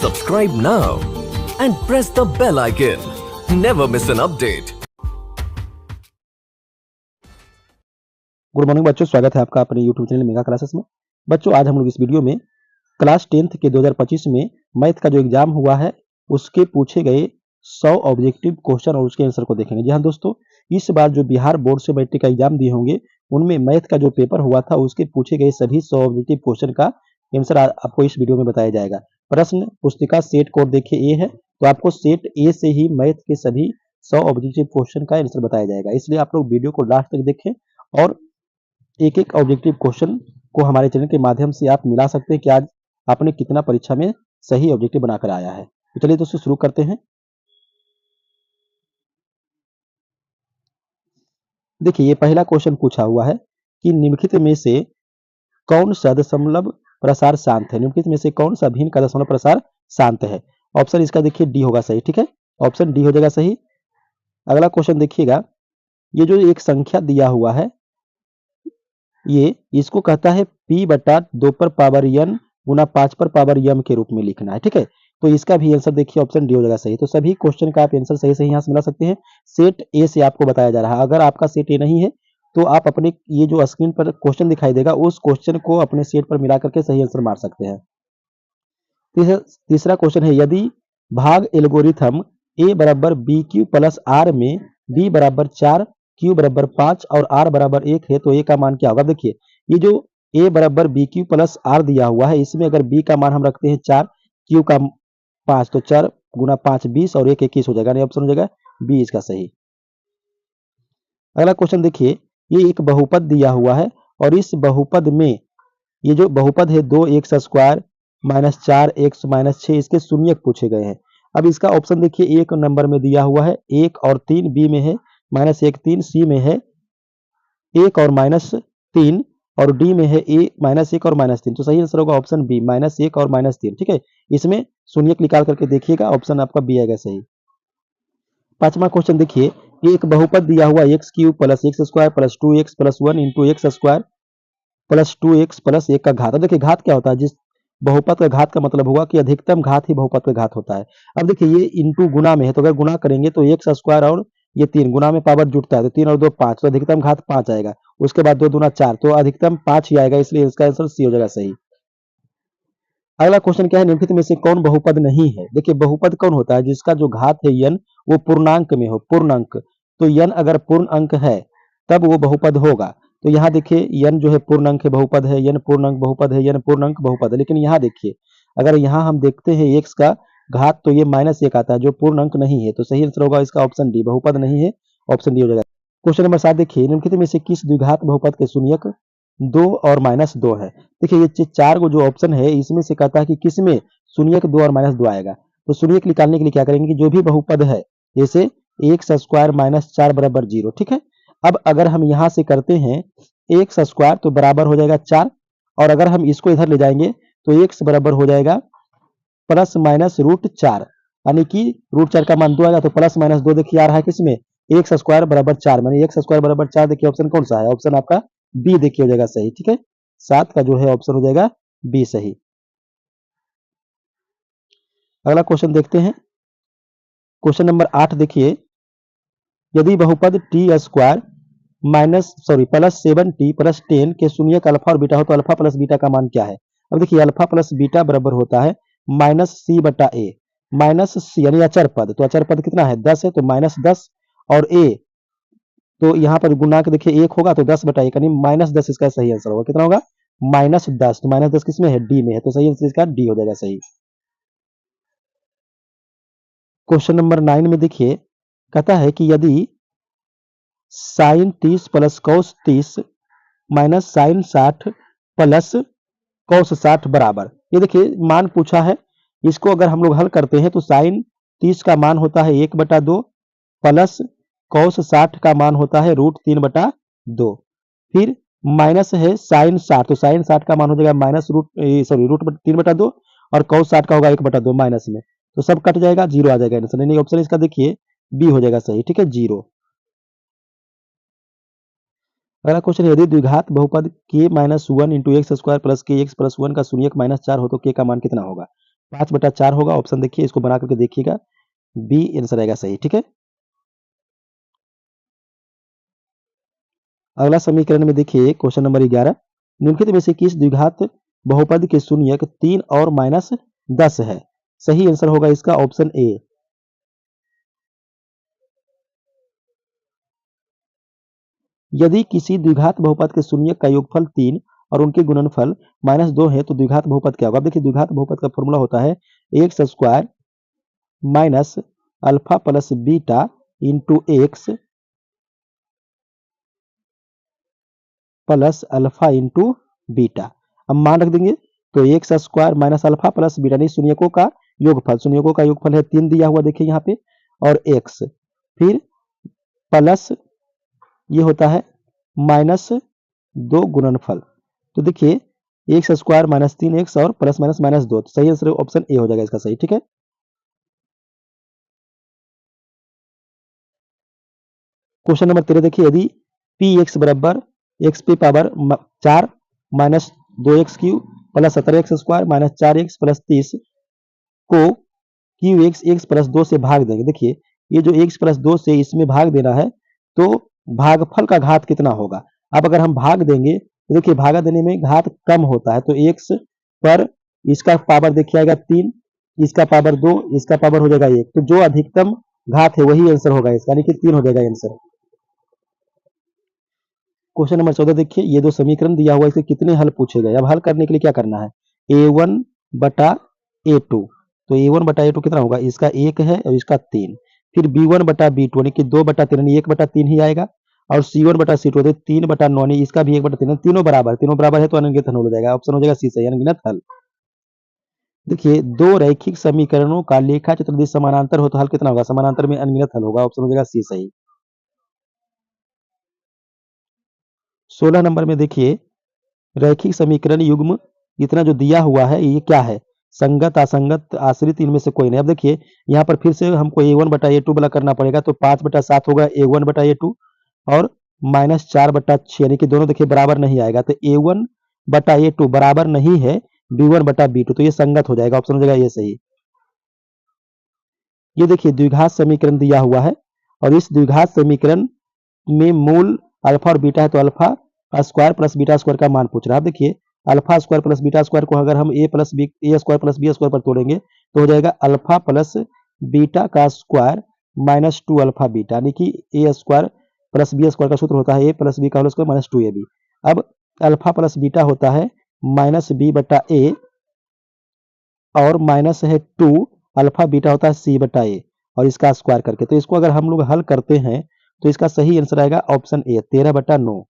Subscribe now and press the bell icon. Never miss an update. Good morning बच्चों, स्वागत है आपका अपने यूट्यूब चैनल मेगा क्लासेस में। बच्चों, आज हम लोग इस वीडियो में क्लास 10th के 2025 में मैथ का जो एग्जाम हुआ है उसके पूछे गए 100 ऑब्जेक्टिव क्वेश्चन और उसके आंसर को देखेंगे। जी हाँ दोस्तों, इस बार जो बिहार बोर्ड से मैट्रिक का एग्जाम दिए होंगे उनमें मैथ का जो पेपर हुआ था उसके पूछे गए सभी 100 ऑब्जेक्टिव क्वेश्चन का आंसर आपको इस वीडियो में बताया जाएगा। प्रश्न पुस्तिका सेट कोड देखिए ए है, तो आपको सेट ए से ही मैथ के सभी 100 ऑब्जेक्टिव क्वेश्चन का आंसर बताया जाएगा। इसलिए आप लोग वीडियो को लास्ट तक देखें और एक एक ऑब्जेक्टिव क्वेश्चन को हमारे चैनल के माध्यम से आप मिला सकते हैं कि आज आपने कितना परीक्षा में सही ऑब्जेक्टिव बनाकर आया है। तो चलिए दोस्तों शुरू करते हैं। देखिए, ये पहला क्वेश्चन पूछा हुआ है कि निम्नलिखित में से कौन सा दशमलव प्रसार शांत है। निम्नलिखित में से कौन सा भिन्न का दशमलव प्रसार शांत है। ऑप्शन इसका देखिए डी होगा सही। ठीक है, ऑप्शन डी हो जाएगा सही। अगला क्वेश्चन देखिएगा, ये जो एक संख्या दिया हुआ है ये इसको कहता है p बटा 2 पर पावर n गुना 5 पर पावर m के रूप में लिखना है। ठीक है, तो इसका भी आंसर देखिए ऑप्शन डी हो जाएगा सही। तो सभी क्वेश्चन का आप आंसर सही सही यहाँ से मिला सकते हैं। सेट ए से आपको बताया जा रहा है। अगर आपका सेट ए नहीं है तो आप अपने ये जो स्क्रीन पर क्वेश्चन दिखाई देगा उस क्वेश्चन को अपने सेट पर मिला करके सही आंसर मार सकते हैं। तीसरा क्वेश्चन है, यदि भाग एल्गोरिथम a बराबर बी क्यू प्लस आर में b बराबर 4 q बराबर 5 और r बराबर 1 है तो a का मान क्या होगा। देखिए, ये जो a बराबर बी क्यू प्लस आर दिया हुआ है इसमें अगर b का मान हम रखते हैं 4, q का 5 तो 4 गुना 5 20 और 1 21 हो जाएगा। नहीं, ऑप्शन हो जाएगा बी इसका सही। अगला क्वेश्चन देखिए, ये एक बहुपद दिया हुआ है और इस बहुपद में ये जो बहुपद है 2x square minus 4x minus 6 इसके शून्यक पूछे गए हैं। अब इसका ऑप्शन देखिए एक नंबर में दिया हुआ है 1 और 3, बी में है माइनस 1 3, सी में है 1 और माइनस 3 और डी में है ए माइनस 1 और माइनस 3। तो सही आंसर होगा ऑप्शन बी माइनस 1 और माइनस 3। ठीक है, इसमें शून्यक निकाल करके देखिएगा, ऑप्शन आपका बी आएगा सही। पांचवा क्वेश्चन देखिए, ये एक बहुपद दिया हुआ x cube plus x square plus 2x plus 1 into x square plus 2x plus 1 का घात। अब देखिए घात क्या होता है, जिस बहुपद का घात का मतलब हुआ कि अधिकतम घात ही बहुपद का घात होता है। अब देखिए ये इंटू गुना में है तो अगर गुना करेंगे तो एक्स स्क्वायर और ये 3 गुना में पावर जुटता है तो 3 और 2 5 तो अधिकतम घात 5 आएगा। उसके बाद 2 दूना 4 तो अधिकतम 5 ही आएगा, इसलिए इसका आंसर सी हो जाएगा सही। अगला क्वेश्चन क्या है, निम्नलिखित में से कौन बहुपद नहीं है। देखिए बहुपद कौन होता है, जिसका जो घात है n वो पूर्णांक में हो, पूर्ण अंक। तो n अगर पूर्ण अंक है तब वो बहुपद होगा। तो यहाँ देखिए n जो है पूर्ण अंक है बहुपद है, n पूर्ण अंक बहुपद है, n पूर्ण अंक बहुपद है। लेकिन यहाँ देखिए अगर यहाँ हम देखते हैं x का घात तो ये -1 आता है जो पूर्ण अंक नहीं है। तो सही आंसर होगा इसका ऑप्शन डी, बहुपद नहीं है, ऑप्शन डी हो जाएगा। क्वेश्चन नंबर 7 देखिए, निम्नलिखित में से किस द्विघात बहुपद के शून्यक 2 और -2 है। देखिए ये चार को जो ऑप्शन है इसमें से कहता है कि किस में शून्यक 2 और -2 आएगा। तो शून्यक निकालने के लिए क्या करेंगे कि जो भी बहुपद है जैसे एक्स स्क्वायर माइनस 4 बराबर 0। ठीक है, अब अगर हम यहाँ से करते हैं एक्स स्क्वायर तो बराबर हो जाएगा 4 और अगर हम इसको इधर ले जाएंगे तो एक्स बराबर हो जाएगा प्लस माइनस रूट 4, यानी कि रूट 4 का मान 2 आएगा तो प्लस माइनस 2 देखिए आ रहा है किसमें, एक्स स्क्वायर बराबर 4 मानी एक्स स्क्वायर बराबर 4। देखिए ऑप्शन कौन सा है, ऑप्शन आपका बी देखिए हो जाएगा सही। ठीक है, 7 का जो है ऑप्शन हो जाएगा बी सही। अगला क्वेश्चन देखते हैं, क्वेश्चन नंबर 8 देखिए, यदि बहुपद T square plus 7t plus 10 के शून्यक अल्फा और बीटा हो तो अल्फा प्लस बीटा का मान क्या है। अब देखिए अल्फा प्लस बीटा बराबर होता है माइनस सी बटा ए, माइनस सी यानी अचर पद, तो अचर पद कितना है 10 है तो -10 और ए तो यहाँ पर गुना के देखिए 1 होगा तो 10 बटा 1 यानी -10 इसका सही आंसर होगा। कितना होगा -10, तो -10 किसमें है डी में है, तो सही आंसर इसका डी हो जाएगा सही। क्वेश्चन नंबर 9 में देखिए कहता है कि यदि sine 30 plus cos 30 minus sine 60 plus cos 60 बराबर, ये देखिए मान पूछा है, इसको अगर हम लोग हल करते हैं तो साइन 30 का मान होता है 1/2 प्लस कॉस 60 का मान होता है √3/2, फिर माइनस है साइन 60 तो साइन 60 का मान हो जाएगा √3/2 और कॉस 60 का होगा 1/2 माइनस में, तो सब कट जाएगा, जीरो आ जाएगा आंसर। नहीं, ऑप्शन इसका देखिए बी हो जाएगा सही। ठीक है, जीरो। अगला क्वेश्चन, यदि द्विघात बहुपद k - 1 into x square plus के एक्स प्लस 1 का शून्यक -4 हो तो k का मान कितना होगा। 5/4 होगा। ऑप्शन देखिए, इसको बना करके देखिएगा, बी आंसर आएगा सही। ठीक है, अगला समीकरण में देखिए क्वेश्चन नंबर 11, निम्नलिखित में से किस द्विघात बहुपद के शून्यक 3 और -10 है? सही आंसर होगा इसका ऑप्शन ए। यदि किसी द्विघात बहुपद के शून्यक का योगफल 3 और उनके गुणनफल -2 है तो द्विघात बहुपद क्या होगा? अब देखिए, द्विघात बहुपद का फॉर्मूला होता है x square minus alpha plus beta into x plus alpha into beta. अब मान रख देंगे तो x square minus alpha plus beta, नहीं, शून्यकों का योगफल है 3 दिया हुआ देखिए यहाँ पे, और एक्स, फिर प्लस ये होता है -2 गुणनफल। तो देखिए, एक्स स्क्वायर माइनस 3x और प्लस माइनस -2, तो सही आंसर ऑप्शन ए हो जाएगा इसका सही। ठीक है, क्वेश्चन नंबर 13 देखिए, यदि पी एक्स बराबर एक्स पे power 4 minus 2x³ plus 17x² minus 4x plus 30 को क्यू एक्स प्लस 2 से भाग देंगे। देखिए, ये जो x प्लस 2 से इसमें भाग देना है, तो भागफल का घात कितना होगा? अब अगर हम भाग देंगे तो देखिए, भागा देने में घात कम होता है, तो x पर इसका पावर देखिए आएगा 3, इसका पावर 2, इसका पावर हो जाएगा 1, तो जो अधिकतम घात है वही आंसर होगा इसका, यानी कि 3 हो जाएगा आंसर। क्वेश्चन नंबर 14 देखिए, ये जो समीकरण दिया हुआ है इसे कितने हल पूछे गए? अब हल करने के लिए क्या करना है? a1 बटा a2, तो a1 बटा a2 कितना होगा? इसका 1 है और इसका 3, फिर b1 बटा b2 यानी कि 2/3 यानी 1/3 ही आएगा, और c1 बटा c2 तो 3/9 यानी इसका भी 1/3, तीनों बराबर है तो अनगिनत हल हो जाएगा। ऑप्शन हो जाएगा सी सही, अनगिनत हल। देखिए, दो रैखिक समीकरणों का लेखा चतुर्भुज समानांतर हो तो हल कितना होगा? समानांतर में अनगिनत हल होगा। ऑप्शन हो जाएगा सी सही। 16 नंबर में देखिए, रैखिक समीकरण युग्म इतना जो दिया हुआ है ये क्या है? संगत, असंगत, आश्रित, इनमें से कोई नहीं। अब देखिए, यहाँ पर फिर से हमको a1 बटा a2 वाला करना पड़ेगा, तो 5/7 होगा a1 बटा a2 और -4/6, यानी कि दोनों देखिए बराबर नहीं आएगा, तो a1 बटा a2 बराबर नहीं है b1 बटा b2, तो ये संगत हो जाएगा। ऑप्शन हो जाएगा ये सही। ये देखिए, द्विघात समीकरण दिया हुआ है और इस द्विघात समीकरण में मूल अल्फा और बीटा है, तो alpha square plus beta square का मान पूछ रहा है। अब देखिए, alpha square plus beta square को अगर हम ए स्क्वायर प्लस बी स्क्वायर पर तोड़ेंगे तो हो जाएगा अल्फा प्लस बीटा का स्क्वायर माइनस 2 अल्फा बीटा, यानी कि ए स्क्वायर प्लस बी स्क्वायर का सूत्र होता है ए प्लस बी का होल स्क्वायर माइनस 2ab। अब अल्फा प्लस बीटा होता है -b/a और माइनस है 2, अल्फा बीटा होता है c/a और इसका स्क्वायर करके, तो इसको अगर हम लोग हल करते हैं तो इसका सही आंसर आएगा ऑप्शन ए, 13/9।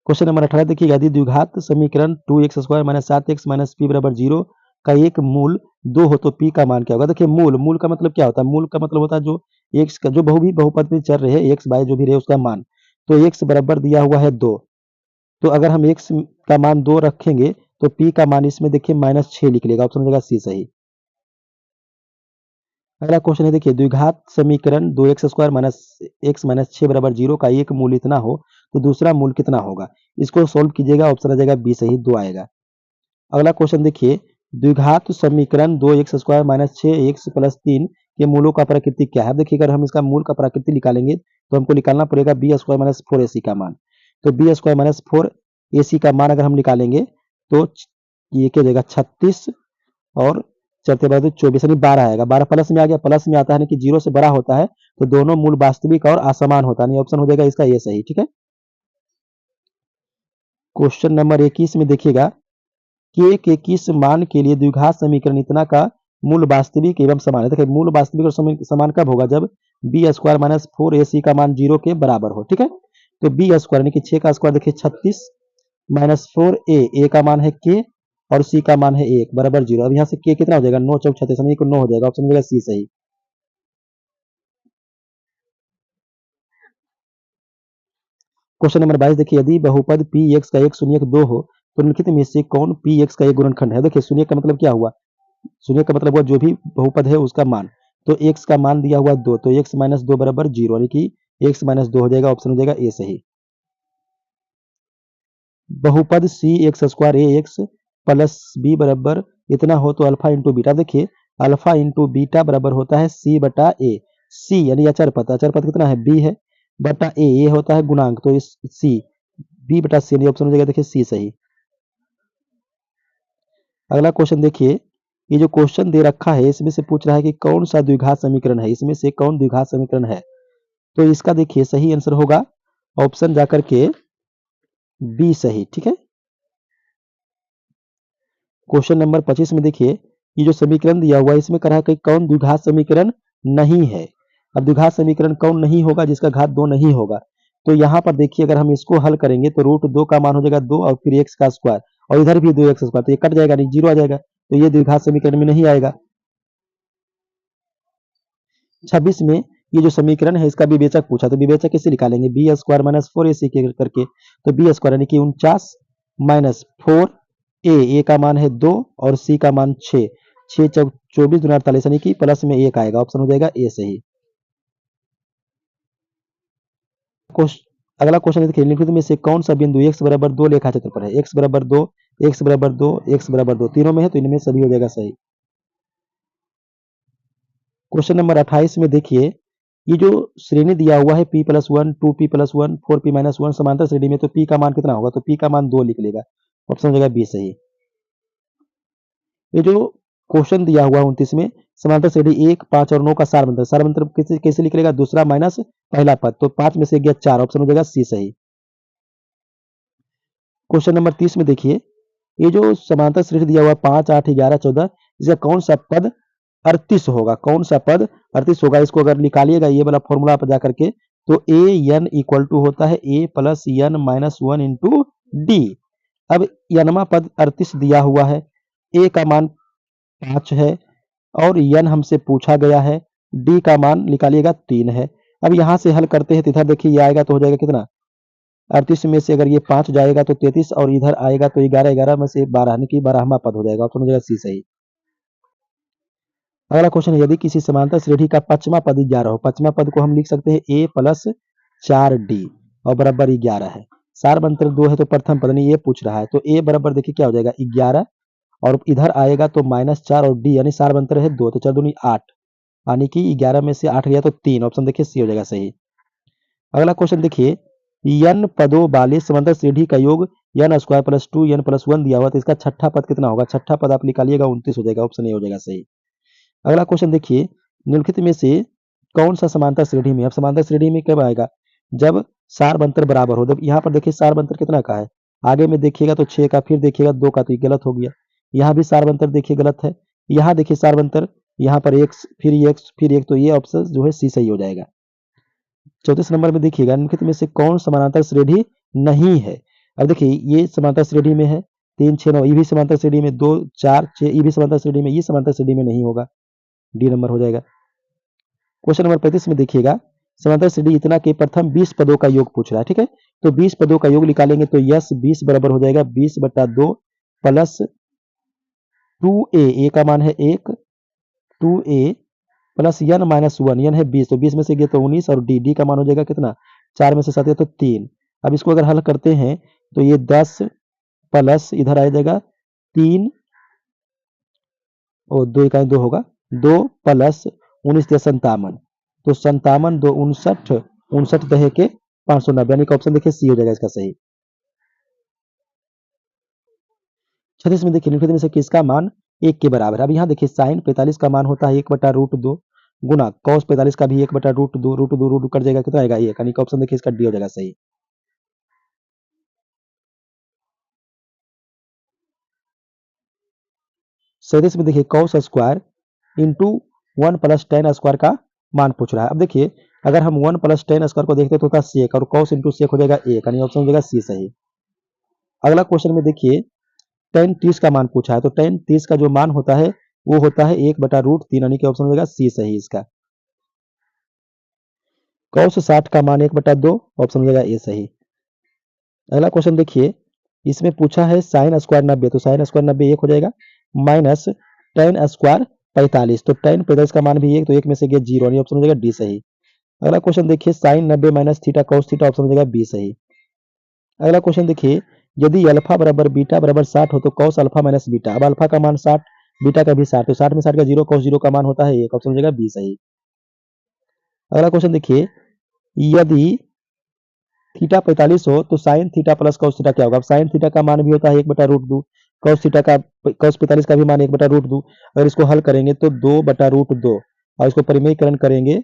क्वेश्चन नंबर 18 देखिए, यदि द्विघात समीकरण 2x² minus 7x minus p बराबर 0 का एक मूल 2 हो तो p का मान क्या होगा? देखिए, मूल का मतलब क्या होता है? मूल का मतलब होता है जो x का जो बहुपद में चर रहे x बाय जो भी रहे उसका मान, तो x बराबर दिया हुआ है 2, तो अगर हम x का मान 2 रखेंगे तो p का मान इसमें देखिए -6 निकलेगा। ऑप्शन हो जाएगा सी सही। अगला क्वेश्चन है, देखिए, द्विघात समीकरण 2x² माइनस x माइनस 6 बराबर 0 का एक मूल इतना हो तो दूसरा मूल कितना होगा? इसको सोल्व कीजिएगा। ऑप्शन आ जाएगा बी सही, 2 आएगा। अगला क्वेश्चन देखिए, द्विघात समीकरण 2x² माइनस 6x प्लस 3 के मूलों का प्रकृति क्या है? देखिए, अगर हम इसका मूल का प्रकृति निकालेंगे तो हमको निकालना पड़ेगा b² माइनस 4ac का मान, तो b² माइनस 4ac का मान अगर हम निकालेंगे तो ये क्या हो जाएगा 36 और चलते बढ़ते 24 यानी 12 आएगा। 12 प्लस में आ गया, प्लस में आता है कि 0 से बड़ा होता है तो दोनों मूल वास्तविक और असमान होता है, ऑप्शन हो जाएगा इसका ये सही। ठीक है, क्वेश्चन नंबर 21 में देखिएगा, के किस मान के लिए द्विघात समीकरण इतना का मूल वास्तविक एवं समान है? देखिए, मूल वास्तविक और समान कब होगा? जब b² माइनस 4ac का मान 0 के बराबर हो। ठीक है, तो b² यानी कि 6 का स्क्वायर देखिए 36 माइनस 4a का मान है k और c का मान है 1 बराबर 0। अब यहाँ से k कितना हो जाएगा? 9 चौक 36 यानी कि 9 हो जाएगा। ऑप्शन हो जाएगा सी सही। क्वेश्चन नंबर 22 देखिए, यदि बहुपद px का एक शून्यक 2 हो तो निम्नलिखित में से कौन px का एक गुणनखंड है? देखिए, शून्यक का मतलब क्या हुआ? शून्यक का मतलब हुआ जो भी बहुपद है उसका मान, तो x का मान दिया हुआ 2, तो x माइनस 2 बराबर 0 यानी कि x माइनस 2 हो जाएगा। ऑप्शन हो जाएगा ए सही। बहुपद सी एक्स स्क्वायर ए एक्स प्लस बी बराबर इतना हो तो अल्फा इंटू बीटा। देखिए अल्फा इंटू बीटा बराबर होता है सी बटा ए। सी यानी अचर पद कितना है बी है, बटा ए होता है गुणांक, तो इस सी बी बटा सी यानी ऑप्शन हो जाएगा देखिए सी सही। अगला क्वेश्चन देखिए, ये जो क्वेश्चन दे रखा है इसमें से पूछ रहा है कि कौन सा द्विघात समीकरण है, इसमें से कौन द्विघात समीकरण है। तो इसका देखिए सही आंसर होगा ऑप्शन जाकर के बी सही। ठीक है, क्वेश्चन नंबर 25 में देखिए ये जो समीकरण दिया हुआ है इसमें कह रहा है कि कौन द्विघात समीकरण नहीं है। अब द्विघात समीकरण कौन नहीं होगा, जिसका घात 2 नहीं होगा। तो यहाँ पर देखिए अगर हम इसको हल करेंगे तो रूट 2 का मान हो जाएगा 2 और फिर एक्स का स्क्वायर, और इधर भी 2 एक्स स्क्वायर, तो ये कट जाएगा नहीं, जीरो आ जाएगा, तो ये द्विघात समीकरण में नहीं आएगा। 26 में ये जो समीकरण है इसका विवेचक पूछा, तो विवेचक कैसे निकालेंगे, बी स्क्वायर माइनस 4ac करके, तो बी स्क्वायर यानी कि 49 माइनस 4 ए का मान है 2 और सी का मान 6, 6 चौक 24 दूना 48 यानी कि प्लस में 1 आएगा, ऑप्शन हो जाएगा ए सही। अगला क्वेश्चन देखिए, निम्नलिखित में से कौन सा बिंदु x बराबर 2 लेखा चित्र पर है, x बराबर 2, x बराबर 2, x बराबर 2 तीनों में है, तो इनमें सभी हो जाएगा सही। क्वेश्चन नंबर 28 में देखिए ये जो श्रेणी दिया हुआ है p+1, 2p+1, 4p-1 समांतर श्रेणी में, तो p का मान कितना होगा, तो p का मान 2 लिख लेगा, ऑप्शन हो जाएगा बी सही। ये जो क्वेश्चन दिया हुआ है 29 में, समांतर श्रेणी 1, 5 और 9 का सार मंत्र कैसे कैसे लिख लेगा, दूसरा माइनस पहला पद, तो 5 में से गया 4, ऑप्शन हो जाएगा सी सही। क्वेश्चन नंबर 30 में देखिए ये जो समांतर श्रेणी दिया हुआ 5, 8, 11, 14, इसका कौन सा पद 38 होगा, कौन सा पद 38 होगा। इसको अगर निकालिएगा ये वाला फॉर्मूला पर जाकर के, तो ए एन इक्वल टू होता है a plus n minus 1 into D. अब यनमा पद 38 दिया हुआ है, ए का मान 5 है और एन हमसे पूछा गया है, डी का मान निकालिएगा 3 है। अब यहाँ से हल करते हैं तो इधर देखिए ये आएगा तो हो जाएगा कितना, 38 में से अगर ये 5 जाएगा तो 33 और इधर आएगा तो 11, 11 में से 12 यानी कि 12वां पद हो जाएगा, ऑप्शन हो जाएगा सी सही। अगला क्वेश्चन है, यदि किसी समांतर श्रेणी का पचमा पद 11 हो, पचमा पद को हम लिख सकते हैं ए प्लस 4d और बराबर 11 है। सार मंत्र 2 है तो प्रथम पद नहीं, ये पूछ रहा है, तो ए बराबर देखिए क्या हो जाएगा 11 और इधर आएगा तो -4 और डी यानी सार मंत्र है 2, तो 4 दूनी 8 यानी कि 11 में से 8 गया तो 3, ऑप्शन देखिए सी हो जाएगा सही। अगला क्वेश्चन देखिए, n पदों वाले समांतर श्रेणी का योग n square plus 2 n plus 1 दिया हुआ, तो इसका छठा पद कितना होगा, छठा पद आप निकालिएगा 29 हो जाएगा, ऑप्शन ए हो जाएगा सही। अगला क्वेश्चन देखिए, निम्नलिखित में से कौन सा समांतर श्रेणी में, अब समांतर श्रेणी में कब आएगा, जब सार मंत्र बराबर हो। जब यहाँ पर देखिए सार मंत्र कितना का है, आगे में देखिएगा तो 6 का, फिर देखिएगा 2 का, तो ये गलत हो गया। यहाँ भी सार मंत्र देखिए गलत है, यहाँ देखिए सार मंत्र, यहाँ पर x फिर x फिर 1, तो ये ऑप्शन जो है सी सही हो जाएगा। 34 नंबर में देखिएगा, निम्नलिखित में से कौन समानांतर श्रेणी नहीं है। अब देखिए ये समांतर श्रेणी में है 3, 6, 9, ये भी समांतर श्रेणी में 2, 4, 6, ये भी समांतर श्रेणी में, ये समांतर श्रेणी में नहीं होगा, डी नंबर हो जाएगा। क्वेश्चन नंबर 35 में देखिएगा, समांतर श्रेणी इतना के प्रथम 20 पदों का योग पूछ रहा है। ठीक है, तो 20 पदों का योग निकालेंगे तो यस 20 बराबर हो जाएगा 20/2 प्लस 2a, ए का मान है 1, 2a plus n minus 1, n है 20, तो 20 में से गया तो 19 और डी का मान हो जाएगा कितना, 4 में से 7 तो 3। अब इसको अगर हल करते हैं तो ये 10 प्लस इधर आ जाएगा 3 और 2 का 2 होगा, 2 प्लस 19 या 57, तो 57 2 59, 59 दहे के 590 यानी कि ऑप्शन देखिए सी हो जाएगा इसका सही। 36 में देखिए, निम्नलिखित में से किसका मान 1 के बराबर है। अब यहाँ देखिए साइन 45 का मान होता है 1/√2 गुना कॉस 45 का भी 1/√2, √2 कट जाएगा, कितना आएगा 1, यानी कि ऑप्शन देखिए इसका डी हो जाएगा सही। सैंतीस में देखिए cos square into 1 plus ten square का मान पूछ रहा है। अब देखिए अगर हम 1 प्लस टेन स्क्वायर को देखते तो होता सेक, और कॉस इंटू सेक हो जाएगा 1, यानी ऑप्शन हो जाएगा सी सही। अगला क्वेश्चन में देखिए tan 30 का मान पूछा है, तो tan 30 का जो मान होता है वो होता है 1/√3, यानी कि ऑप्शन हो जाएगा सी सही इसका। cos 60 का मान 1/2, ऑप्शन हो जाएगा ए सही। अगला क्वेश्चन देखिए, इसमें पूछा है साइन स्क्वायर 90, तो साइन स्क्वायर 90 1 हो जाएगा, माइनस टेन स्क्वायर 45, तो टेन 45 का मान भी 1, तो 1 में से गया 0, यानी ऑप्शन हो जाएगा डी सही। अगला क्वेश्चन देखिए, sine 90 minus theta cos theta, option हो जाएगा बी सही। अगला क्वेश्चन देखिए, यदि अल्फा बराबर बीटा बराबर 60 हो तो कॉस अल्फा माइनस बीटा, अब अल्फा का मान 60 बीटा का भी 60, तो 60 में 60 का 0, cos 0 का मान होता है 1, ऑप्शन हो जाएगा बी सही। अगला क्वेश्चन देखिए, यदि थीटा 45 हो तो sine theta plus cos theta क्या होगा? अब साइन थीटा का मान भी होता है 1/√2, cos थीटा का cos 45 का भी मान 1/√2। अगर इसको हल करेंगे तो 2/√2 और इसको परिमेयीकरण करेंगे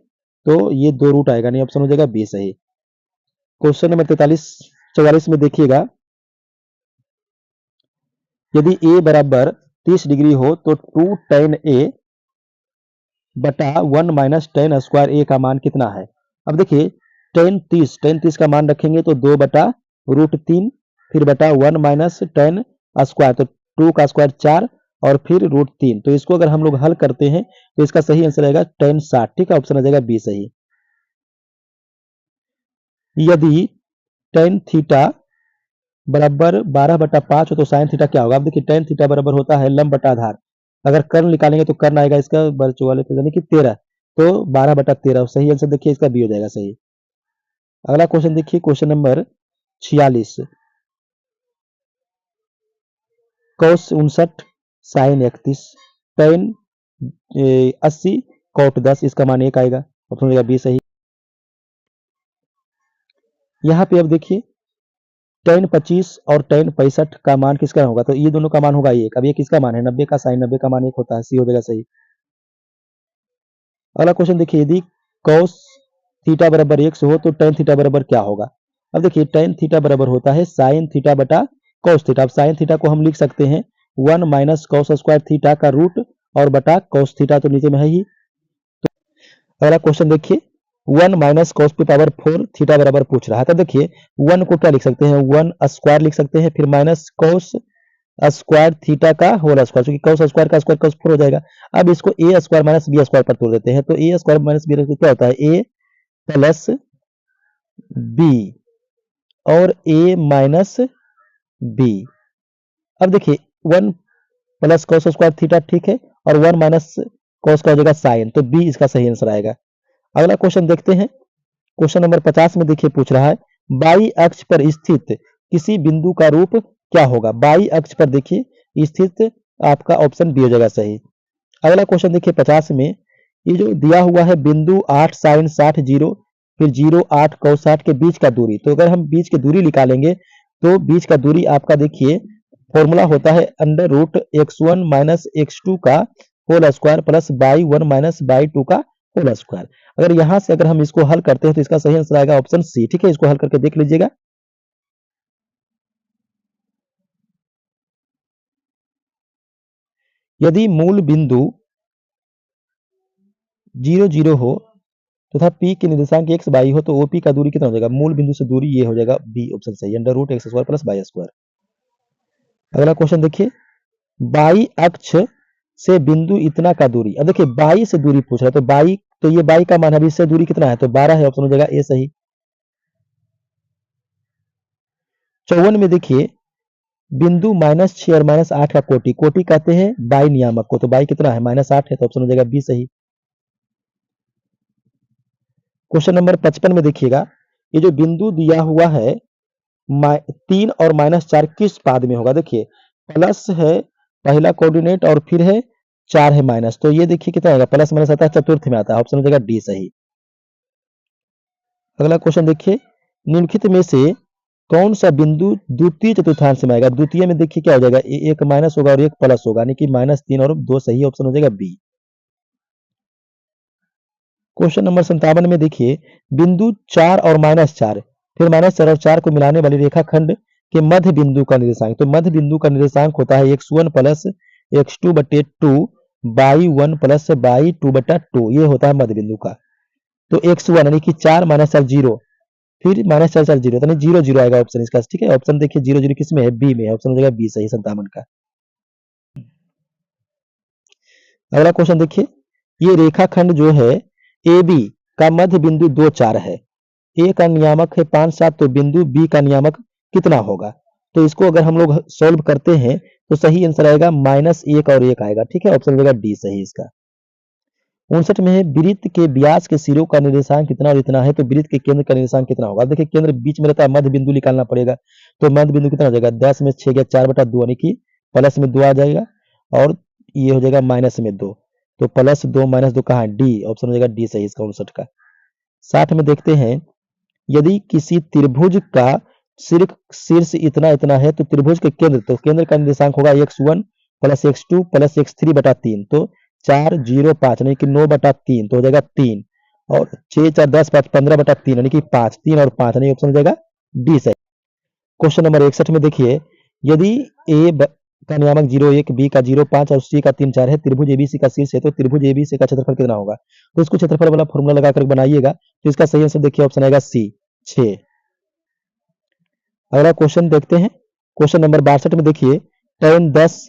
तो ये 2 रूट आएगा, नहीं ऑप्शन हो जाएगा बी सही। क्वेश्चन नंबर 44 में देखिएगा, यदि a बराबर 30 डिग्री हो तो 2 tan a बटा 1 माइनस tan स्क्वायर a का मान कितना है? अब देखिए tan 30 का मान रखेंगे तो 2/√3, फिर बटा 1 माइनस tan स्क्वायर, तो 2 का स्क्वायर 4 और फिर √3। तो इसको अगर हम लोग हल करते हैं तो इसका सही आंसर आएगा tan 60, ठीक है, ऑप्शन आ जाएगा बी सही। यदि tan थीटा बराबर 12/5 हो तो साइन थीटा क्या होगा? अब देखिए tan थीटा बराबर होता है लंब बटा आधार, अगर कर्ण निकालेंगे तो कर्ण आएगा इसका वर्चुअल वाले पे यानी कि 13, तो 12/13 सही आंसर देखिए इसका बी हो जाएगा सही। अगला क्वेश्चन देखिए, question number 46, cos 59 sin 31 tan 80 cot 10, इसका मान 1 आएगा, ऑप्शन हो जाएगा बी सही। यहाँ पे अब देखिए tan 25 और tan 65 का मान किसका होगा? तो ये दोनों का मान होगा 1। अब ये किसका मान है? 90 का, sin 90 का मान 1 होता है, सी हो जाएगा सही। अगला क्वेश्चन देखिए, यदि cos थीटा बराबर 1 हो तो tan थीटा बराबर क्या होगा? अब देखिए tan थीटा बराबर होता है sin थीटा बटा cos थीटा। अब sin थीटा को हम लिख सकते हैं 1 माइनस cos स्क्वायर थीटा का रूट और बटा cos थीटा, तो नीचे में है ही। अगला क्वेश्चन देखिए, 1 माइनस cos की पावर 4 थीटा बराबर पूछ रहा है, तो देखिए 1 को क्या लिख सकते हैं? 1 स्क्वायर लिख सकते हैं, फिर माइनस cos स्क्वायर थीटा का होल स्क्वायर, क्योंकि cos स्क्वायर का स्क्वायर cos 4 हो जाएगा। अब इसको a square minus b square पर तोड़ देते हैं, तो a स्क्वायर माइनस b क्या होता है? a प्लस b और a माइनस b। अब देखिए 1 प्लस cos स्क्वायर थीटा, ठीक है, और 1 माइनस cos का हो जाएगा साइन, तो b इसका सही आंसर आएगा। अगला क्वेश्चन देखते हैं, क्वेश्चन नंबर 50 में देखिए पूछ रहा है, बाई अक्ष पर स्थित किसी बिंदु का रूप क्या होगा? बाई अक्ष पर देखिए स्थित आपका ऑप्शन बी हो जाएगा सही। अगला क्वेश्चन देखिए 50 में, ये जो दिया हुआ है बिंदु 8 साइन 60 0 फिर 0 8 cos 60 के बीच का दूरी, तो अगर हम बीच की दूरी निकालेंगे तो बीच का दूरी आपका देखिए फॉर्मूला होता है √x1 माइनस x2 का whole square plus y1 minus y2 का होल स्क्वायर। अगर यहां से अगर हम इसको हल करते हैं तो इसका सही आंसर आएगा ऑप्शन सी, ठीक है, इसको हल करके देख लीजिएगा। यदि मूल बिंदु 0 0 हो तथा p के निर्देशांक x y हो तो OP का दूरी कितना हो जाएगा? मूल बिंदु से दूरी ये हो जाएगा बी, ऑप्शन सही, √x² प्लस y स्क्वायर। अगला क्वेश्चन देखिए, बाई अक्ष से बिंदु इतना का दूरी, अब देखिए बाई से दूरी पूछ रहा है, तो बाई, तो ये बाई का मान है, इससे दूरी कितना है? तो 12 है, ऑप्शन हो जाएगा ए सही। 54 में देखिए बिंदु -6 और -8 का कोटि, कोटि कहते हैं बाई नियामक को, तो बाई कितना है? -8 है, तो ऑप्शन हो जाएगा बी सही। क्वेश्चन नंबर 55 में देखिएगा, ये जो बिंदु दिया हुआ है 3 और -4 किस पाद में होगा? देखिए प्लस है पहला कोऑर्डिनेट और फिर है 4 है माइनस, तो ये देखिए कितना आएगा? प्लस माइनस आता है चतुर्थ में आता है, ऑप्शन हो जाएगा डी सही। अगला क्वेश्चन देखिए, निम्नलिखित में से कौन सा बिंदु द्वितीय चतुर्थांश में आएगा? द्वितीय में देखिए क्या हो जाएगा? एक माइनस होगा और एक प्लस होगा, यानी कि -3 और 2 सही, ऑप्शन हो जाएगा बी। क्वेश्चन नंबर 57 में देखिए, बिंदु 4 और -4 फिर -4 और 4 को मिलाने वाली रेखाखंड के मध्य बिंदु का निर्देशांक, तो मध्य बिंदु का निर्देशांक होता है x1 plus x2/2 y1 plus y2/2, ये होता है मध्य बिंदु का। तो x1 यानी कि 4 -4 0, फिर -4 4 0, यानी 0 0 आएगा ऑप्शन इसका, ठीक है, ऑप्शन देखिए 0 0 किस में है? बी में है, ऑप्शन हो जाएगा बी सही 57 का। अगला क्वेश्चन देखिए, ये रेखाखंड जो है AB का मध्य बिंदु 2 4 है, ए का नियामक है 5 7, तो बिंदु बी का नियामक कितना होगा? तो इसको अगर हम लोग सॉल्व करते हैं तो सही आंसर आएगा -1 और 1 आएगा, ठीक है, ऑप्शन हो जाएगा डी सही इसका। 59 में है, वृत्त के व्यास के सिरों का निर्देशांक कितना और इतना है, तो वृत्त के केंद्र का निर्देशांक कितना होगा? देखिए केंद्र बीच में रहता है, मध्य बिंदु निकालना पड़ेगा, तो मध्य बिंदु कितना हो जाएगा? 10 में 6 गया 4/2, यानी कि प्लस में 2 आ जाएगा और ये हो जाएगा माइनस में 2, तो प्लस 2 माइनस 2 कहाँ, डी, ऑप्शन हो जाएगा डी सही इसका 59 का। 60 में देखते हैं, यदि किसी त्रिभुज का शीर्ष इतना इतना है तो त्रिभुज के केंद्र, तो केंद्र का निर्देशांक होगा x1 plus x2 plus x3 बटा 3, तो 4 0 5 यानी कि 9 बटा 3 तो हो जाएगा 3, और 6 4 10 5 15 बटा 3 यानी कि 5, 3 और 5 यानी ऑप्शन हो जाएगा डी सही। क्वेश्चन नंबर 61 में देखिए, यदि a का नियामक 0 1, b का 0 5 और c का 3 4 है, त्रिभुज एबीसी का शीर्ष है, तो त्रिभुज एबीसी का क्षेत्रफल कितना होगा? तो इसको क्षेत्रफल वाला फॉर्मूला लगाकर बनाइएगा, तो इसका सही आंसर देखिए ऑप्शन आएगा सी 6। अगला क्वेश्चन देखते हैं, क्वेश्चन नंबर 62 में देखिए, tan 10,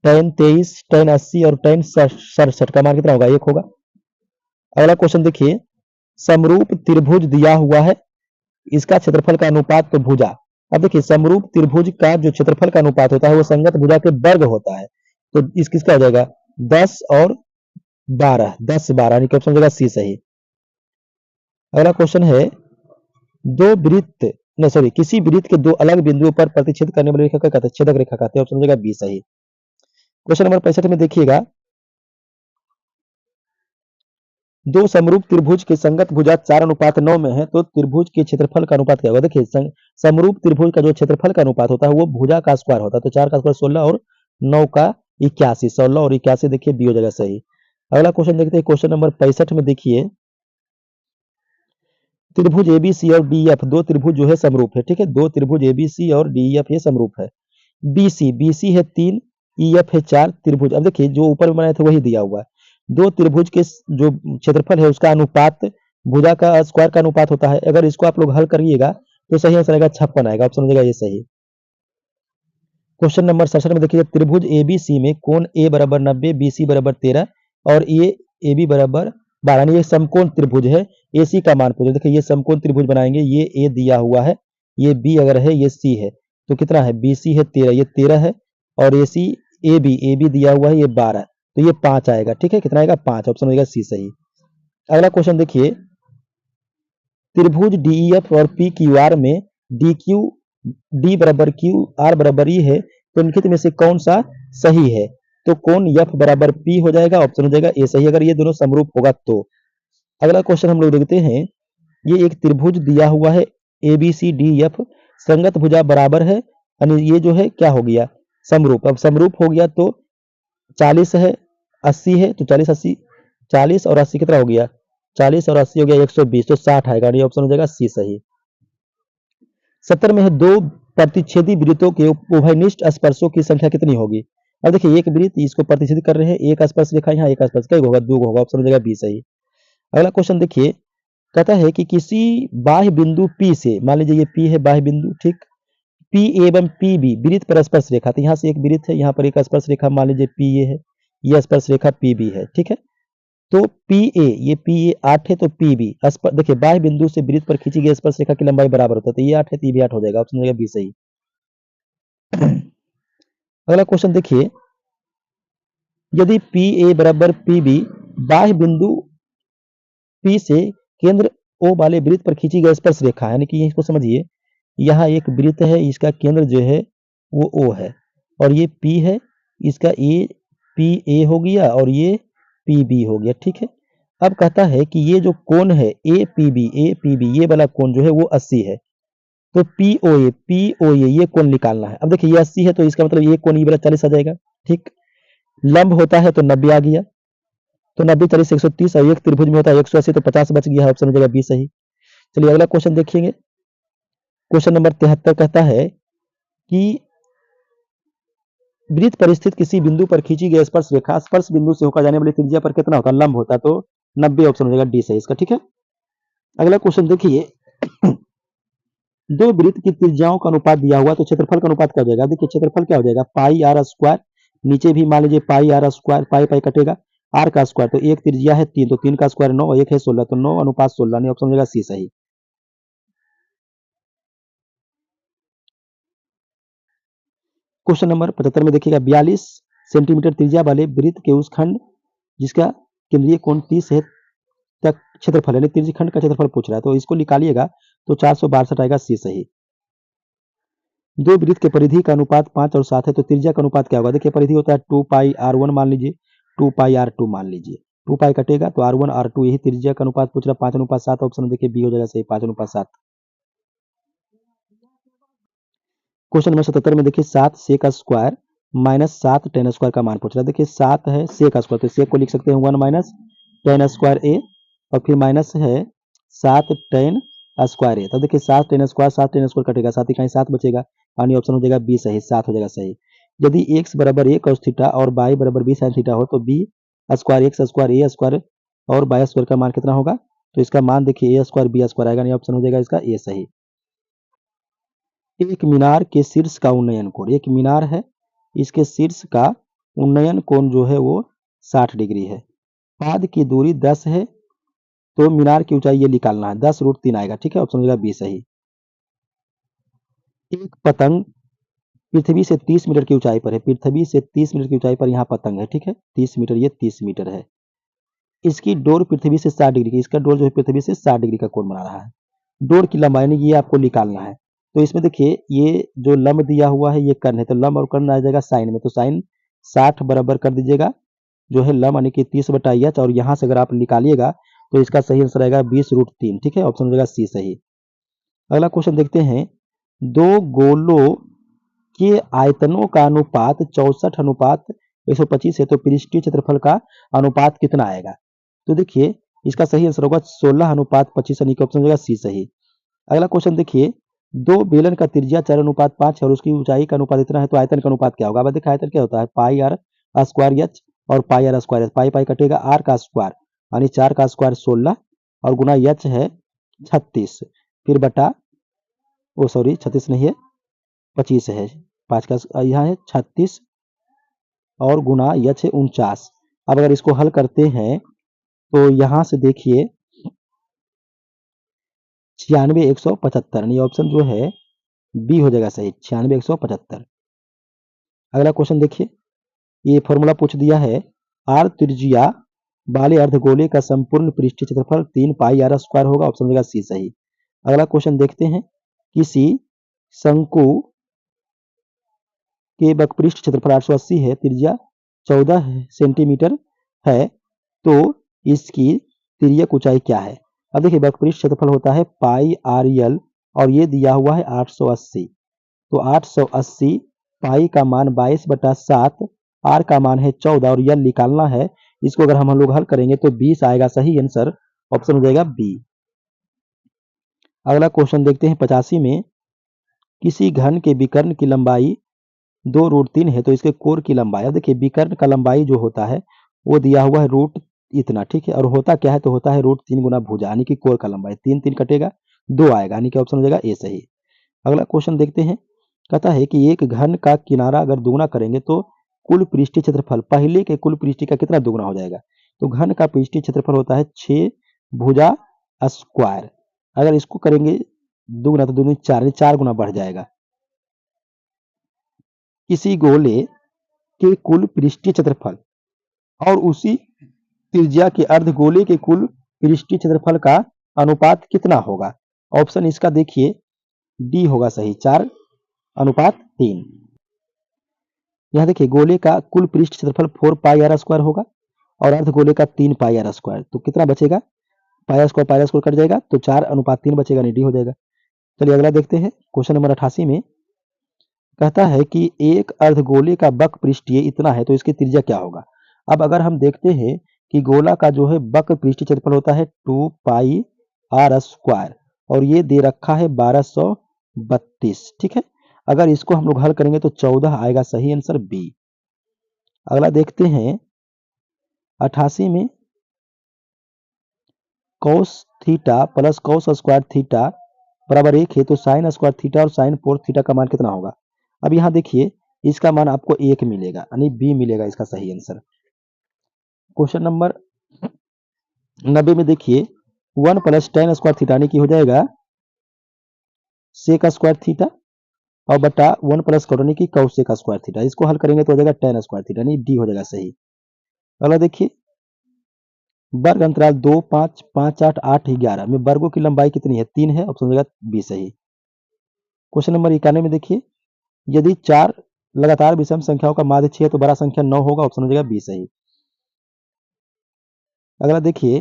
tan 23, tan 80 और tan 67 का मान कितना होगा? 1 होगा। अगला क्वेश्चन देखिए, समरूप त्रिभुज दिया हुआ है, इसका क्षेत्रफल का अनुपात तो भुजा। अब देखिए समरूप त्रिभुज का जो क्षेत्रफल का अनुपात होता है वो संगत भुजा के वर्ग होता है, तो इस किसका हो जाएगा 10 और 12, 10 12 यानी कि ऑप्शन हो जाएगा सी सही। अगला क्वेश्चन है, दो वृत्त नहीं सॉरी किसी वृत्त के दो अलग बिंदुओं पर प्रतिच्छेद करने वाली रेखा का कहते हैं छेदक रेखा कहते हैं, ऑप्शन हो जाएगा बी सही। क्वेश्चन नंबर 65 में देखिएगा, दो समरूप त्रिभुज के संगत भुजा 4:9 में है, तो त्रिभुज के क्षेत्रफल का अनुपात क्या होगा? देखिए समरूप त्रिभुज का जो क्षेत्रफल का अनुपात होता है वो भुजा का स्क्वायर होता है, तो 4 का स्क्वायर 16 और 9 का 81, 16 और 81 देखिए बी हो जाएगा सही। अगला क्वेश्चन देखते हैं, क्वेश्चन नंबर 65 में देखिए, त्रिभुज एबीसी और डीएफ दो त्रिभुज जो है समरूप है, ठीक है, दो त्रिभुज एबीसी और डीएफ ये समरूप है। बीसी है 3, ईएफ है 4 त्रिभुज। अब देखिए जो ऊपर में बनाए थे वही दिया हुआ है, दो त्रिभुज के जो क्षेत्रफल है उसका अनुपात भुजा का स्क्वायर का अनुपात होता है, अगर इसको आप लोग हल करिएगा तो सही आंसर आएगा 56 आएगा, ऑप्शन हो जाएगा ये सही। क्वेश्चन नंबर 67 में देखिए, त्रिभुज एबीसी में कोण ए बराबर 90, बीसी बराबर 13 और ए बी बराबर 12, ये समकोण त्रिभुज है, एसी का मान पूछे। देखिए ये समकोण त्रिभुज बनाएंगे, ये ए दिया हुआ है, ये बी अगर है, ये सी है, तो कितना है बीसी है 13, ये 13 है, और एसी ए बी दिया हुआ है ये 12, तो ये 5 आएगा, ठीक है, कितना आएगा 5, ऑप्शन हो जाएगा सी सही। अगला क्वेश्चन देखिए, त्रिभुज डीईएफ और पी क्यू आर में डी क्यू डी बराबर क्यू आर बराबर ई है, तो निम्नलिखित में से कौन सा सही है? तो कोण एफ बराबर पी हो जाएगा, ऑप्शन हो जाएगा ए सही अगर ये दोनों समरूप होगा तो। अगला क्वेश्चन हम लोग देखते हैं, ये एक त्रिभुज दिया हुआ है A B C D F, संगत भुजा बराबर है, यानी ये जो है क्या हो गया समरूप। अब समरूप हो गया तो 40 है 80 है, तो 40 80 40 और 80 कितना हो गया 40 और 80 हो गया 120, तो 60 आएगा, ये ऑप्शन हो जाएगा सी सही। 70 में है, दो प्रतिच्छेदी वृत्तों के उभयनिष्ठ स्पर्शों की संख्या कितनी होगी? अब देखिए एक वृत्त इसको प्रतिच्छेद कर रहे हैं, एक स्पर्श रेखा यहाँ एक स्पर्श कई होगा 2 होगा, ऑप्शन हो जाएगा बी सही। अगला क्वेश्चन देखिए, कहता है कि किसी बाह्य बिंदु P से, मान लीजिए ये P है बाह्य बिंदु, ठीक, P एवं PB वृत्त पर स्पर्श रेखा, तो यहाँ से एक वृत्त है, यहाँ पर एक स्पर्श रेखा मान लीजिए PA है, ये स्पर्श रेखा PB है, ठीक है, तो PA ये PA 8 है, तो PB देखिए बाह्य बिंदु से वृत्त पर खींची गई स्पर्श रेखा की लंबाई बराबर होता है, तो ये 8 है तो ये भी 8 हो जाएगा, ऑप्शन हो जाएगा बी सही। अगला क्वेश्चन देखिए, यदि PA बराबर PB बाह्य बिंदु P से केंद्र O वाले वृत्त पर खींची गई स्पर्श रेखा, यानी कि इसको समझिए, यहाँ एक वृत्त है, इसका केंद्र जो है वो O है, और ये P है, इसका PA हो गया और ये PB हो गया, ठीक है। अब कहता है कि ये जो कोण है APB ये वाला कोण जो है वो 80 है, तो POA ये कोण निकालना है। अब देखिए ये 80 है, तो इसका मतलब ये कोण ये वाला 40 आ जाएगा, ठीक। लंब होता है तो 90 आ गया, तो 90 40 130, और एक त्रिभुज में होता है 180, तो 50 बच गया है, ऑप्शन हो जाएगा बी सही। चलिए अगला क्वेश्चन देखेंगे, क्वेश्चन नंबर 73 कहता है कि वृत्त पर स्थित किसी बिंदु पर खींची गई स्पर्श रेखा स्पर्श बिंदु से होकर जाने वाली त्रिज्या पर कितना होता है? लंब होता है, तो 90 ऑप्शन हो जाएगा डी सही इसका, ठीक है। अगला क्वेश्चन देखिए, दो वृत्त की त्रिज्याओं का अनुपात दिया हुआ, तो क्षेत्रफल का अनुपात क्या हो जाएगा? देखिए क्षेत्रफल क्या हो जाएगा पाई आर स्क्वायर, नीचे भी मान लीजिए पाई आर स्क्वायर, पाई पाई कटेगा, आर का स्क्वायर, तो एक त्रिज्या है 3, तो 3 का स्क्वायर 9, एक है 16, तो 9:16 नहीं, ऑप्शन हो जाएगा सी सही। क्वेश्चन नंबर 75 में देखिएगा, 42 सेंटीमीटर त्रिज्या वाले वृत्त के उस खंड जिसका केंद्रीय कोण 30 है तक क्षेत्रफल है, त्रिज्यीय खंड का क्षेत्रफल पूछ रहा है, तो इसको निकालिएगा तो 462 आएगा सी सही। दो वृत्त के परिधि का अनुपात 5 और 7 है तो त्रिज्या का अनुपात क्या होगा? देखिए परिधि होता है 2 पाई r1 मान लीजिए, 2 पाई r2 मान लीजिए। 2 पाई कटेगा तो r1 r2 यही त्रिज्या का अनुपात पूछ रहा है। 5:7 ऑप्शन देखिए बी हो जाएगा सही, 5:7। क्वेश्चन नंबर 77 में देखिए 7 sec square minus 7 tan square का मान पूछ रहा है। देखिए 7 है सेक स्क्वायर तो सेक को लिख सकते हैं 1 माइनस टेन स्क्वायर ए और फिर माइनस है 7 टेन स्क्वायर ए। तो देखिए 7 टेन स्क्वायर कटेगा, 7 इकाई 7 बचेगा, यानी ऑप्शन हो जाएगा बी सही, 7 हो जाएगा सही। यदि x बराबर a cos थीटा और y बराबर b sin थीटा हो तो b स्क्वायर एक्स स्क्वायर ए स्क्वायर और y स्क्वायर का मान कितना होगा? तो इसका मान देखिए a स्क्वायर b स्क्वायर आएगा, यानी ऑप्शन हो जाएगा इसका ए सही। एक मीनार के शीर्ष का उन्नयन कोण, एक मीनार है, इसके शीर्ष का उन्नयन कोण जो है वो 60 डिग्री है। पाद की दूरी 10 है तो मीनार की ऊंचाई ये निकालना है, 10√3 आएगा, ठीक है, ऑप्शन हो जाएगा बी सही। एक पतंग पृथ्वी से 30 मीटर की ऊंचाई पर है, पृथ्वी से 30 मीटर की ऊंचाई पर यहाँ पतंग है, ठीक है, 30 मीटर, ये 30 मीटर है। इसकी डोर पृथ्वी से 60 डिग्री की, इसका डोर जो है पृथ्वी से 60 डिग्री का कोण बना रहा है। डोर की लंबाई यानी ये आपको निकालना है। तो इसमें देखिए ये जो लंब दिया हुआ है ये कर्ण है, तो लंब और कर्ण आ जाएगा साइन में, तो साइन 60 बराबर कर दीजिएगा जो है लंब यानी कि 30/h और यहाँ से अगर आप निकालिएगा तो इसका सही आंसर आएगा 20√3, ठीक है, ऑप्शन हो जाएगा सी सही। अगला क्वेश्चन देखते हैं, दो गोलों के आयतनों का अनुपात 64:125 है तो पृष्ठीय क्षेत्रफल का अनुपात कितना आएगा? तो देखिए इसका सही आंसर होगा 16:25, यानी कि ऑप्शन हो जाएगा सी सही। अगला क्वेश्चन देखिए, दो बेलन का त्रिज्या 4:5 है और उसकी ऊंचाई का अनुपात इतना है तो आयतन का अनुपात क्या होगा? अब देखिए आयतन क्या होता है, पाई आर स्क्वायर एच और पाई आर स्क्वायर एच, पाई पाई कटेगा, आर का स्क्वायर यानी 4 का स्क्वायर 16 और गुना एच है 36, फिर बटा, ओ सॉरी 36 नहीं है 25 है, 5 का यहाँ है 36 और गुना एच है 49। अब अगर इसको हल करते हैं तो यहाँ से देखिए 96,175, यानी ऑप्शन जो है बी हो जाएगा सही, 96,175। अगला क्वेश्चन देखिए, ये फॉर्मूला पूछ दिया है, आर त्रिज्या वाले अर्धगोले का संपूर्ण पृष्ठीय क्षेत्रफल 3 पाई आर स्क्वायर होगा, ऑप्शन हो जाएगा सी सही। अगला क्वेश्चन देखते हैं, किसी शंकु के वक्रपृष्ठ क्षेत्रफल 880 है, त्रिज्या 14 सेंटीमीटर है तो इसकी तिर्यक ऊंचाई क्या है? अब देखिए वक्रपृष्ठ क्षेत्रफल होता है पाई आर एल और ये दिया हुआ है 880, तो 880 पाई का मान 22/7, आर का मान है 14 और यल निकालना है। इसको अगर हम लोग हल करेंगे तो 20 आएगा, सही आंसर ऑप्शन हो जाएगा बी। अगला क्वेश्चन देखते हैं 85 में, किसी घन के विकर्ण की लंबाई 2√3 है तो इसके कोर की लंबाई, अब देखिए विकर्ण का लंबाई जो होता है वो दिया हुआ है रूट इतना, ठीक है, और होता क्या है, तो होता है √3 गुना भुजा, यानी कि कोर का लंबाई 3 कटेगा 2 आएगा, यानी कि ऑप्शन हो जाएगा ए सही। अगला क्वेश्चन देखते हैं, कहता है कि एक घन का किनारा अगर दुगुना करेंगे तो कुल पृष्ठीय क्षेत्रफल पहले के कुल पृष्ठीय का कितना दुगुना हो जाएगा? तो घन का पृष्ठीय क्षेत्रफल होता है 6 भुजा स्क्वायर, अगर इसको करेंगे दुगुना तो दुगुनी 4, 4 गुना बढ़ जाएगा। किसी गोले के कुल पृष्ठीय क्षेत्रफल और उसी त्रिज्या के अर्धगोले के कुल पृष्ठीय क्षेत्रफल का अनुपात कितना होगा? ऑप्शन इसका देखिए डी होगा सही, 4:3। यहाँ देखिए गोले का कुल पृष्ठ क्षेत्रफल 4 पाई आर स्क्वायर होगा और अर्धगोले का 3 पाई आर स्क्वायर, तो कितना बचेगा? पाई आर स्क्वायर कट जाएगा तो 4:3 बचेगा, नहीं डी हो जाएगा। चलिए अगला देखते हैं, क्वेश्चन नंबर 88 में कहता है कि एक अर्धगोले का वक्र पृष्ठीय इतना है तो इसकी त्रिज्या क्या होगा? अब अगर हम देखते हैं कि गोला का जो है वक्र पृष्ठीय क्षेत्रफल होता है 2 पाई आर स्क्वायर और ये दे रखा है 1232, ठीक है, अगर इसको हम लोग हल करेंगे तो 14 आएगा, सही आंसर बी। अगला देखते हैं 88 में, cos theta plus cos square theta बराबर 1 है तो साइन स्क्वायर थीटा और साइन 4 थीटा का मान कितना होगा? अब यहाँ देखिए इसका मान आपको 1 मिलेगा, यानी बी मिलेगा इसका सही आंसर। क्वेश्चन नंबर 90 में देखिए 1 + tan स्क्वायर थीटा यानी कि हो जाएगा सेक स्क्वायर थीटा और बटा 1 + cot यानी कि cos स्क्वायर थीटा, इसको हल करेंगे तो हो जाएगा tan स्क्वायर थीटा, यानी डी हो जाएगा सही। अगला देखिए, वर्ग अंतराल 2, 5, 5, 8, 8, 11 में वर्गों की लंबाई कितनी है? 3 है, ऑप्शन हो जाएगा बी सही। क्वेश्चन नंबर 91 में देखिए यदि 4 लगातार विषम संख्याओं का माध्य 6 है तो बड़ा संख्या 9 होगा, ऑप्शन हो जाएगा बी सही। अगला देखिए,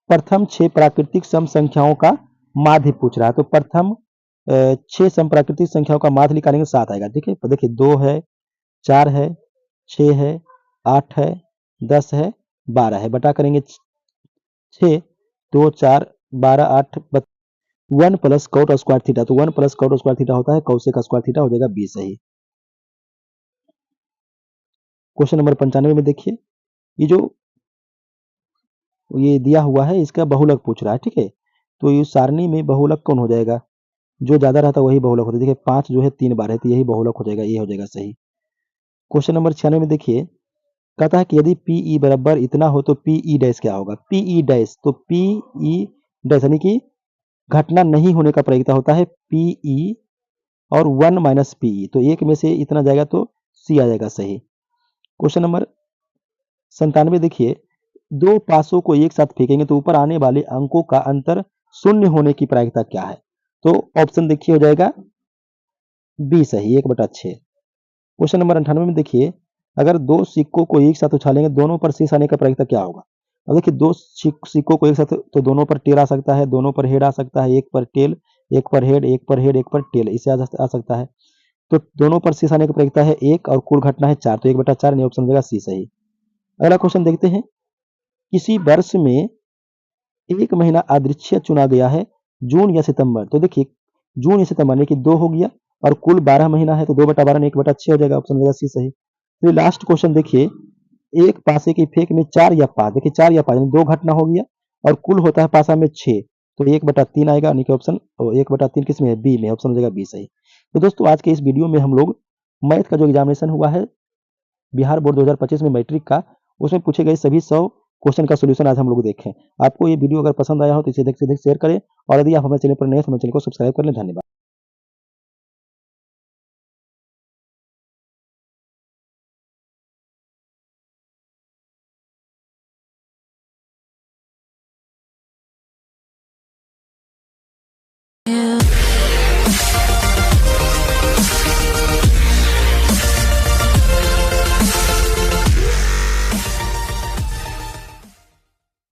प्रथम 6 प्राकृतिक सम संख्याओं का माध्य पूछ रहा है। तो प्रथम 6 सम प्राकृतिक संख्याओं का माध्य निकालेंगे 7 आएगा। ठीक है, तो देखिए 2 है, 4 है, 6 है, 8 है, 10 है, 12 है। बटा करेंगे 6, 2 4 12 8 1 प्लस कॉट स्क्वायर थीटा। तो 1 प्लस कॉट स्क्वायर थीटा होता है कौशिक स्क्वायर थीटा, हो जाएगा बी सही। क्वेश्चन नंबर 95 में देखिए, ये जो ये दिया हुआ है इसका बहुलक पूछ रहा है। ठीक है, तो इस सारणी में बहुलक कौन हो जाएगा? जो ज्यादा रहता है वही बहुलक होता है। देखिए 5 जो है 3 बार है तो यही बहुलक हो जाएगा, ये हो जाएगा सही। क्वेश्चन नंबर 96 में देखिए, कहता है कि यदि पीई बराबर इतना हो तो पीई डैश क्या होगा? पीई डैश, तो पीई डैश यानी कि घटना नहीं होने का प्रयोगिता होता है पीई और 1 माइनस पीई, तो एक में से इतना जाएगा तो सी आ जाएगा सही। क्वेश्चन नंबर 97 देखिए, दो पासों को एक साथ फेंकेंगे तो ऊपर आने वाले अंकों का अंतर शून्य होने की प्रायिकता क्या है? तो ऑप्शन देखिए हो जाएगा बी सही, 1/6। क्वेश्चन नंबर 98 में देखिए, अगर दो सिक्कों को एक साथ उछालेंगे दोनों पर शेष आने का प्रायिकता क्या होगा? अब देखिए दो सिक्कों को एक साथ तो दोनों पर टेल आ सकता है, दोनों पर हेड आ सकता है, एक पर टेल, एक पर हेड, एक पर हेड, एक पर टेल, इसे आ सकता है। तो दोनों पर शेष आने की प्रायिकता है 1 और कुल घटना है 4, तो 1/4 यानी ऑप्शन हो जाएगा सी सही। अगला क्वेश्चन देखते हैं, किसी वर्ष में एक महीना अदृश्य चुना गया है, जून या सितंबर। तो देखिए जून या सितंबर यानी कि 2 हो गया और कुल 12 महीना है तो 2/12 यानी 1/6 हो जाएगा, ऑप्शन हो जाएगा सी सही। फिर लास्ट क्वेश्चन देखिए, एक पासे की फेंक में 4 या 5, देखिए 4 या 5 यानी 2 घटना हो गया और कुल होता है पासा में 6, तो 1/3 आएगा यानी कि ऑप्शन 1/3 किस में है? बी में, ऑप्शन हो जाएगा बी सही। तो दोस्तों आज के इस वीडियो में हम लोग मैथ का जो एग्जामिनेशन हुआ है बिहार बोर्ड 2025 में मैट्रिक का, उसमें पूछे गए सभी 100 क्वेश्चन का सोल्यूशन आज हम लोग देखें। आपको ये वीडियो अगर पसंद आया हो तो इसे अधिक से अधिक शेयर करें और यदि आप हमारे चैनल पर नए हैं तो हमारे चैनल को सब्सक्राइब कर लें। धन्यवाद।